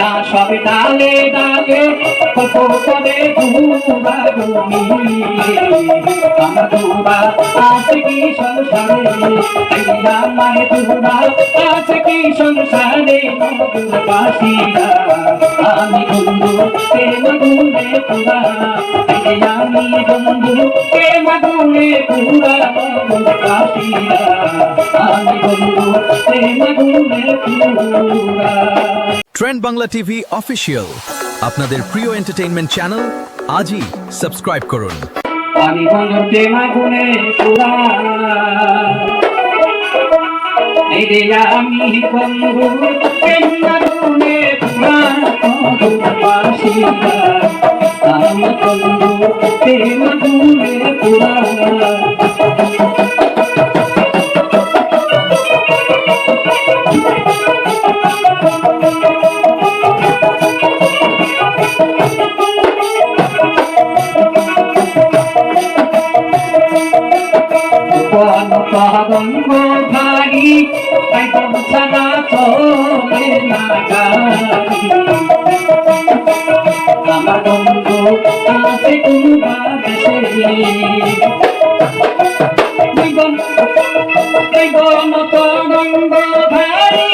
পাখিরা সব ডালে ডালে করে ঘুরা ঘুমি আমার ঘুরা আছে কি সংসারে আমার ঘুরা আছে কি সংসারে পাখিরা আমি বন্ধু প্রেম গুনে পুরা আমি বন্ধু প্রেম গুনে পুরা পাখিরা আমি বন্ধু প্রেম গুনে পুরা। ট্রেন্ড বাংলা টিভি অফিসিয়াল আপনাদের প্রিয় এন্টারটেইনমেন্ট চ্যানেল আজই সাবস্ক্রাইব করুন। আমি বন্ধু প্রেম গুনে পুরা আমি বন্ধু প্রেম গুনে পুরা পাখিরা আমি বন্ধু প্রেম গুনে পুরা। বঙ্গ ভারী ছাড়া চলে না গাড়ি আমার বন্ধু আছে কোনো বাদেশে গঙ্গ ভারী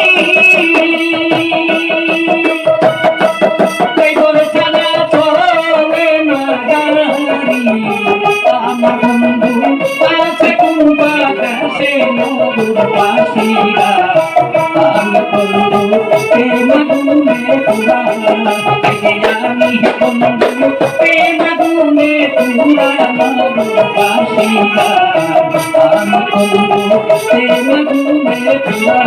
ছাড়া চলে না গাড়ি আমার বন্ধু আছে কোনো বাদেশে পাখিরা আমি বন্ধু প্রেম গুনে পুরা আমি বন্ধু প্রেম গুনে পুরা পাখিরা আমি বন্ধু প্রেম গুনে পুরা।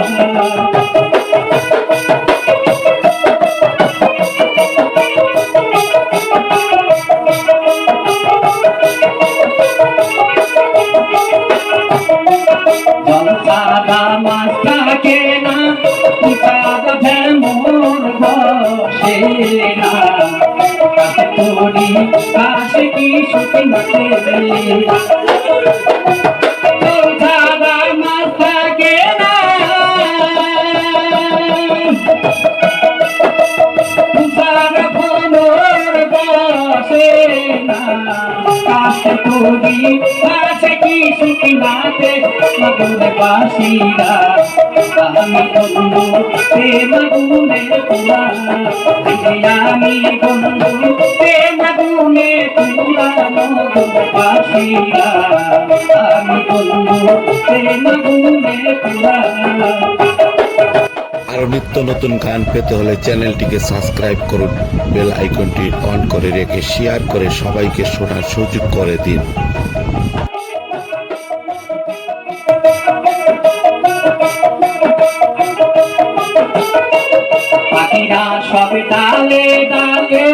সাদা মাছ থাকে না সাদা ভেমর বসে না কাছে তোরি কাছে কি সুতি মাঠে সাদা মাছ থাকে না সাদা ভেমর বসে না কাছে তোরি কাছে কি সুতি মাঠে পাখিরা আমি বন্ধু প্রেম গুনে পুরা আমি বন্ধু প্রেম গুনে পুরা পাখিরা আমি বন্ধু প্রেম গুনে পুরা। আরো নিত্য নতুন গান পেতে হলে চ্যানেলটিকে সাবস্ক্রাইব করুন, বেল আইকনটি অন করে রেখে শেয়ার করে সবাইকে শোনার সুযোগ করে দিন। পাখিরা সব ডালে ডালে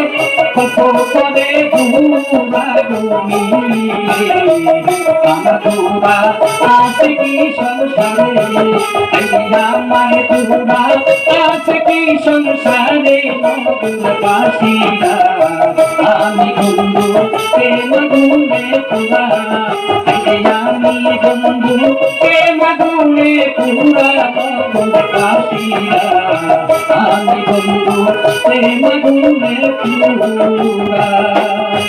করে ঘুরা ঘুমি আমার ঘুরা আছে কি সংসারে আমার ঘুরা আছে কি সংসারে পাখিরা আমি বন্ধু প্রেম গুনে পুরা